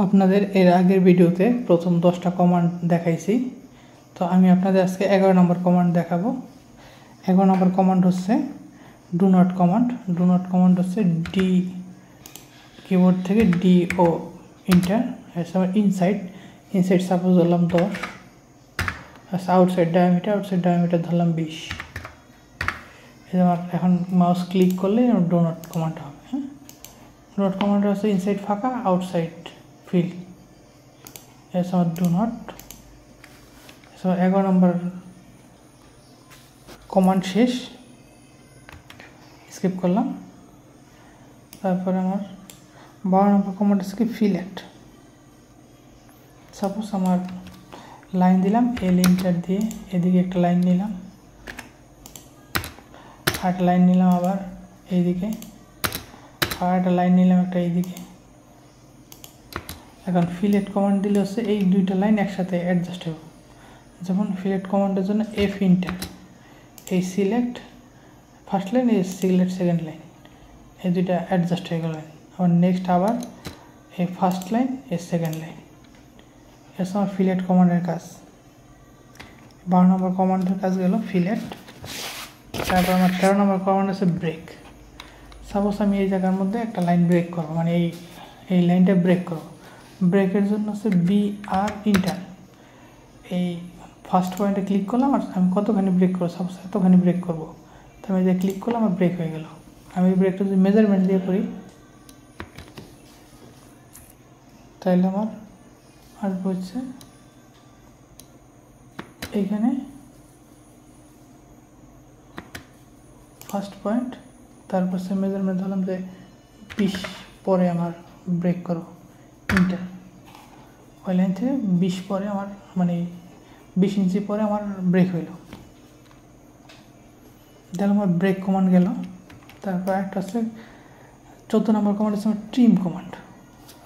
আপনাদের এর আগের ভিডিওতে প্রথম 10টা কমান্ড দেখাইছি। তো আমি আপনাদের আজকে 11 নম্বর কমান্ড দেখাবো। 11 নম্বর কমান্ড হচ্ছে do not command. Do not command হচ্ছে ডি কিবোর্ড থেকে ডি ও ইন্টার ইনসাইড সাপোজ ধরলাম 10, আউটসাইড ডায়ামিটার ধরলাম 20। এখন মাউস ক্লিক করলে ডু নট কমান্ড হবে। হ্যাঁ, ডু নট কমান্ড হচ্ছে ইনসাইড ফাঁকা, আউটসাইড ফিল। আমার ডু নট। 11 নম্বর কমান্ড শেষ, স্কিপ করলাম। তারপরে আমার 12 নম্বর কমান্ড হচ্ছে কি ফিলেট। সাপোজ আমার লাইন দিলাম, এল ইন্টার দিয়ে এদিকে একটা লাইন নিলাম, আর একটা লাইন নিলাম আবার এইদিকে, আর একটা লাইন নিলাম একটা এইদিকে। এখন ফিলেট কমান্ড দিলে হচ্ছে এই দুইটা লাইন একসাথে অ্যাডজাস্ট হবে। যেমন ফিলেট কমান্ডের জন্য এফ ইন্টার, এই সিলেক্ট ফার্স্ট লাইন, এই সিলেক্ট সেকেন্ড লাইন, এই দুইটা অ্যাডজাস্ট হয়ে গেল। আবার নেক্সট আবার এই ফার্স্ট লাইন, এই সেকেন্ড লাইন। এর সময় ফিলেট কমান্ডের কাজ। 12 নম্বর কমান্ডের কাজ গেল ফিলেট। তারপর আমার 13 নম্বর কমান্ড আছে ব্রেক। সাপোজ আমি এই জায়গার মধ্যে একটা লাইন ব্রেক করবো, মানে এই লাইনটা ব্রেক করবো। ব্রেকের জন্য হচ্ছে বি আর ইন্টার। এই ফার্স্ট পয়েন্টে ক্লিক করলাম, আর আমি কতখানি ব্রেক করবো, সাপোজ এতখানি ব্রেক করবো। তো আমি যে ক্লিক করলাম, আমার ব্রেক হয়ে গেল। আমি এই ব্রেকটা যদি মেজারমেন্ট দিয়ে করি তাহলে আমার আসবে হচ্ছে এইখানে ফার্স্ট পয়েন্ট, তারপর সে মেজারমেন্ট ধরলাম যে 20 পরে আমার ব্রেক করো ইন্টার। ওই লাইন থেকে 20 পরে আমার, মানে 20 ইঞ্চি পরে আমার ব্রেক হইল। তাহলে আমার ব্রেক কমান্ড গেল। তারপর একটা হচ্ছে 14 নম্বর কমান্ড হচ্ছে আমার ট্রিম কমান্ড।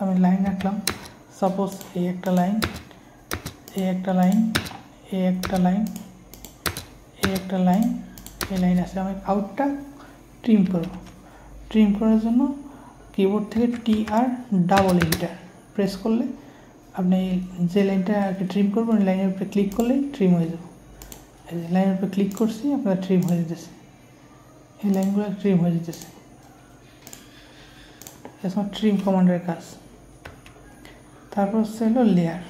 আমি লাইন রাখলাম, সাপোজ এই একটা লাইন, এই একটা লাইন, এই একটা লাইন, এই একটা লাইন, এই লাইন আছে। আমি আউটটা ট্রিম করব। ট্রিম করার জন্য কিবোর্ড থেকে টি আর ডাবল ইন্টার প্রেস করলে আপনি যে লাইনটা ট্রিম করবেন ওই লাইনের উপরে ক্লিক করলেই ট্রিম হয়ে যাবে। এই যে লাইনের উপরে ক্লিক করছি, আপনার ট্রিম হয়ে যেতেছে, এই লাইনগুলো ট্রিম হয়ে যেতেছে। এসব ট্রিম কমান্ডের কাজ। তারপর হচ্ছে হলো লেয়ার।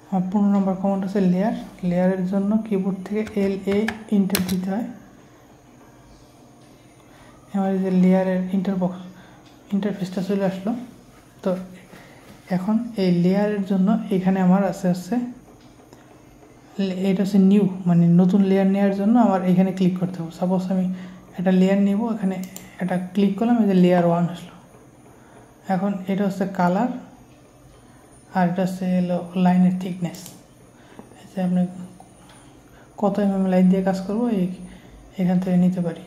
আমার 15 নম্বর কমান্ড হচ্ছে লেয়ার। লেয়ারের জন্য কিবোর্ড থেকে এল এ ইন্টার দিতে হয়। আমার এই যে লেয়ারের ইন্টারফেসটা চলে আসলো। তো এখন এই লেয়ারের জন্য এখানে আমার হচ্ছে এটা হচ্ছে নিউ, মানে নতুন লেয়ার নেওয়ার জন্য আমার এখানে ক্লিক করতে হবে। সাপোজ আমি একটা লেয়ার নিব, এখানে এটা ক্লিক করলাম, এই যে লেয়ার 1 আসলো। এখন এটা হচ্ছে কালার, আর এটা হচ্ছে হলো লাইনের থিকনেস। যে আপনি কত mm লাইন দিয়ে কাজ করবো এখান থেকে নিতে পারি।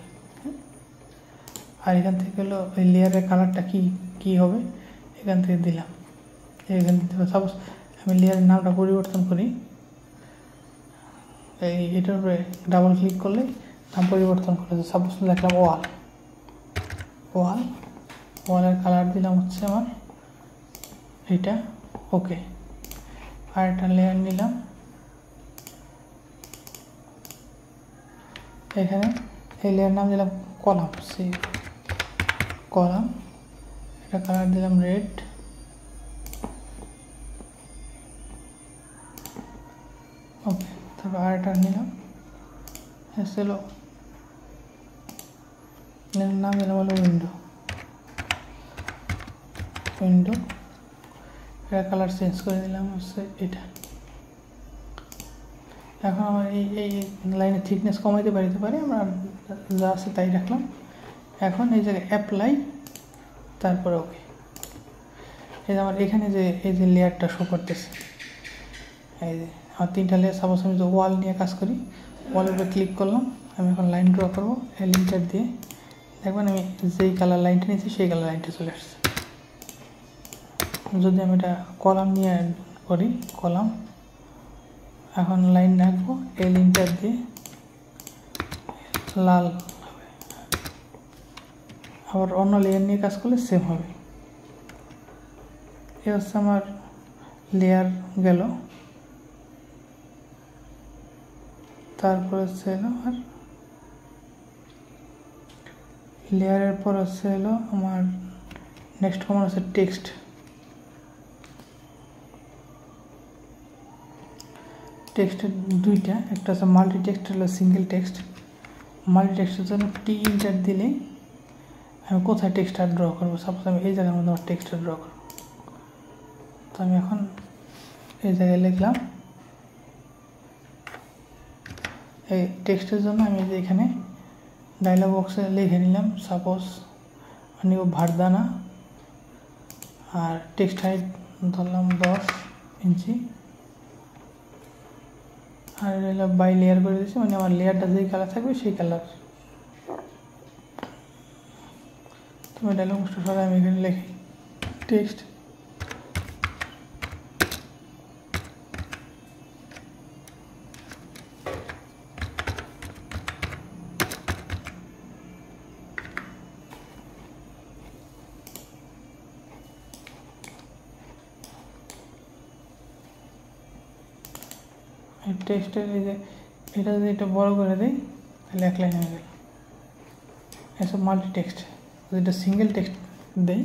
আর এখান থেকে হলো ওই লেয়ারের কালারটা কি হবে এখান থেকে দিলাম, এখান থেকে। সাপোজ আমি লেয়ারের নামটা পরিবর্তন করি, এটার উপরে ডাবল ক্লিক করলে নাম পরিবর্তন করে। সাপোজ লিখলাম ওয়ালের কালার দিলাম হচ্ছে আমার এটা, ওকে। আর একটা লেয়ার নিলাম, এখানে এই লেয়ার নাম দিলাম কলাম, কলাম। এটা কালার দিলাম রেড, ওকে। তারপর আর একটা নিলাম, হলো নাম দিলাম হলো উইন্ডো। এটা কালার চেঞ্জ করে দিলাম হচ্ছে এটা। এখন আমার এই লাইনের থিকনেস কমাইতে পারি, আমরা যা আছে তাই রাখলাম। এখন এই জায়গায় অ্যাপ্লাই, তারপরে ওকে। এই যে আমার এখানে যে এই যে লেয়ারটা শো করতেছে, এই যে আমার 3টা লেয়ার। সাপোজ আমি যে ওয়াল নিয়ে কাজ করি, ওয়ালের উপরে ক্লিক করলাম, আমি এখন লাইন ড্র করবো এল ইন্টার দিয়ে। দেখবেন আমি যেই কালার লাইনটা নিয়েছি সেই কালার লাইনটা চলে আসছে। যদি আমি এটা কলাম নিয়ে করি, কলাম, এখন লাইন রাখবো এল ইন্টার দিয়ে, লাল হবে। আবার অন্য লেয়ার নিয়ে কাজ করলে সেম হবে। এ হচ্ছে আমার লেয়ার গেল, তারপর হচ্ছে হলো আর লেয়ারের পর হচ্ছে হলো আমার নেক্সট কমান্ড হচ্ছে টেক্সট। টেক্সটের দুইটা, একটা হচ্ছে মাল্টি টেক্সট, হলো সিঙ্গেল টেক্সট। মাল্টি টেক্সটের জন্য টি ইন্টার দিলে আমি কোথায় টেক্সটটা ড্র করবো, সাপোজ আমি এই জায়গার মধ্যে আমার টেক্সটটা ড্র করবো। তো আমি এখন এই জায়গায় লিখলাম, এই টেক্সটের জন্য আমি যে এখানে ডায়লগ বক্সে লিখে নিলাম, সাপোজ নিব ভারদানা, আর টেক্সট হাইট ধরলাম 10 ইঞ্চি, আর এটা বাই লেয়ার করে দিচ্ছি, মানে আমার লেয়ারটা যেই কালার থাকবে সেই কালার। তুমি ডায়লগ বক্সটা সরাই আমি এখানে লিখি টেক্সট, টেক্সটের এই যে এটা যদি এটা বড় করে দিই তাহলে এক লাইন হয়ে গেল। এসব মাল্টি টেক্সট, যদি এটা সিঙ্গেল টেক্সট দেই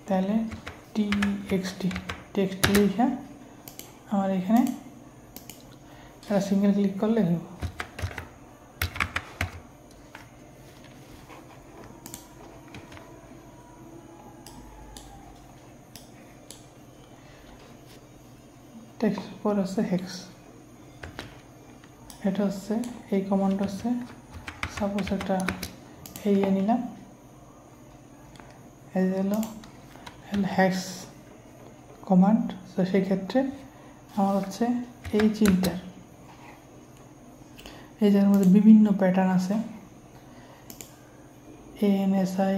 তাহলে টিএক্সটি টেক্সট লিখে আমার এখানে একটা সিঙ্গেল ক্লিক করলে হইব। টেক্সট পর হচ্ছে হেক্স, এটা হচ্ছে এই কমান্ড হচ্ছে সাপোজ একটা এই নিলাম, এই হলো হেক্স কমান্ড। তো সেই ক্ষেত্রে আমার হচ্ছে এই চিন্তার এই জায়গার মধ্যে বিভিন্ন প্যাটার্ন আছে, ANSI,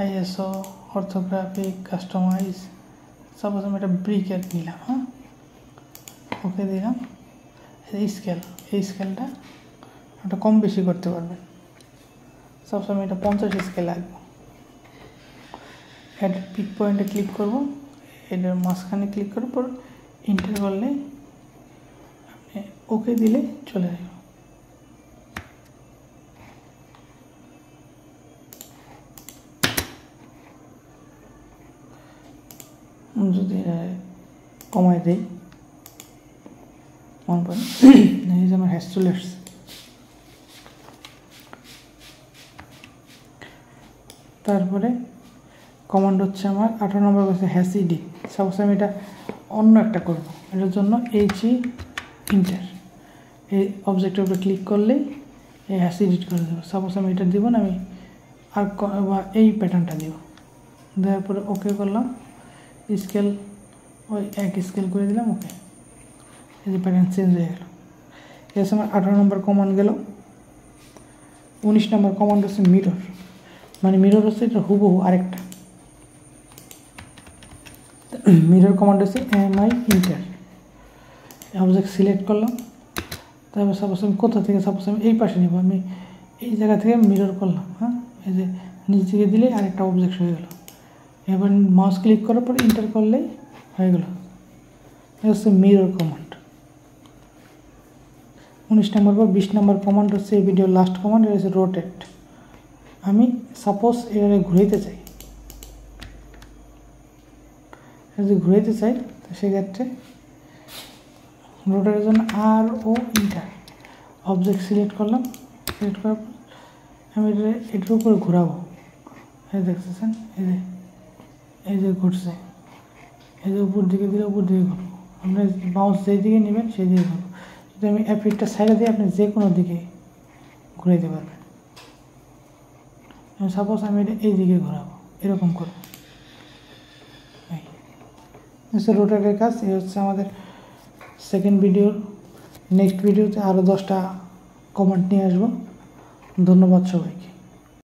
ISO, orthographic, customize. Suppose আমি একটা ব্রিকেট নিলাম, হ্যাঁ ওকে দিলাম। স্কেল, এই স্কেলটা একটা কম বেশি করতে পারবেন, সাপোজ আমি এটা 50 স্কেল লাগবে। অ্যাড পিক পয়েন্টে ক্লিক করব, এটার মাঝখানে ক্লিক করার পর ইন্টার করলে আপনি ওকে দিলে চলে যাবে। যদি কমায় দেই মনে পড়ে এই যে আমার হ্যাস্টুলেটস, তারপরে কমান্ড হচ্ছে আমার 18 নম্বর হচ্ছে হ্যাসিডি। সাপোজ আমি এটা অন্য একটা করব, এটার জন্য HE ইন্টার, এই অবজেক্টের উপরে ক্লিক করলেই এই হ্যাসিডিট করে দেবো। সাপোজ আমি এটা দিব না, আমি আর এই প্যাটার্নটা দিব, দেওয়ার পরে ওকে করলাম, স্কেল ওই এক স্কেল করে দিলাম, ওকে, এই যে প্যাটার্ন চেঞ্জ হয়ে গেল। এর সময় 18 নম্বর কমান্ড গেল। 19 নম্বর কমান্ড হচ্ছে মিরর, মানে মিরর হচ্ছে এটা হুবহু আরেকটা। মিরর কমান্ড হচ্ছে MI ইন্টার, অবজেক্ট সিলেক্ট করলাম, তারপর সাপোজ আমি কোথা থেকে, সাপোজ আমি এই পাশে নেব, আমি এই জায়গা থেকে মিরর করলাম, হ্যাঁ এই যে নিচ দিকে দিলে আরেকটা অবজেক্ট হয়ে গেল। এবার মাউস ক্লিক করার পর ইন্টার করলেই হয়ে গেল, এটা হচ্ছে মিরর কমান্ড। 19 নম্বর পর 20 নম্বর কমান্ড হচ্ছে এই ভিডিওর লাস্ট কমান্ড, এটা হচ্ছে রোটেট। আমি সাপোজ এখানে ঘুরাইতে চাই, যদি ঘুরাইতে চাই তো সেক্ষেত্রে রোটেটের জন্য RO ইন্টার, অবজেক্ট সিলেক্ট করলাম, সিলেক্ট করার পর আমি এটার উপরে ঘোরাবো, এই দেখতেছেন এই যে ঘুরছে, এই যে উপর দিকে দিলে উপর দিকে ঘুরবো, আপনি মাউস যেই দিকে নেবেন সেই দিকে ঘুরবো। যদি আমি F8টা সাইডে দিয়ে আপনি যে কোনো দিকে ঘুরাইতে পারবেন। সাপোজ আমি এটা এই দিকে ঘোরাবো, এরকম করবো। রোটেটের কাজ এই হচ্ছে আমাদের সেকেন্ড ভিডিওর। নেক্সট ভিডিওতে আরও 10টা কমেন্ট নিয়ে আসবো। ধন্যবাদ সবাই।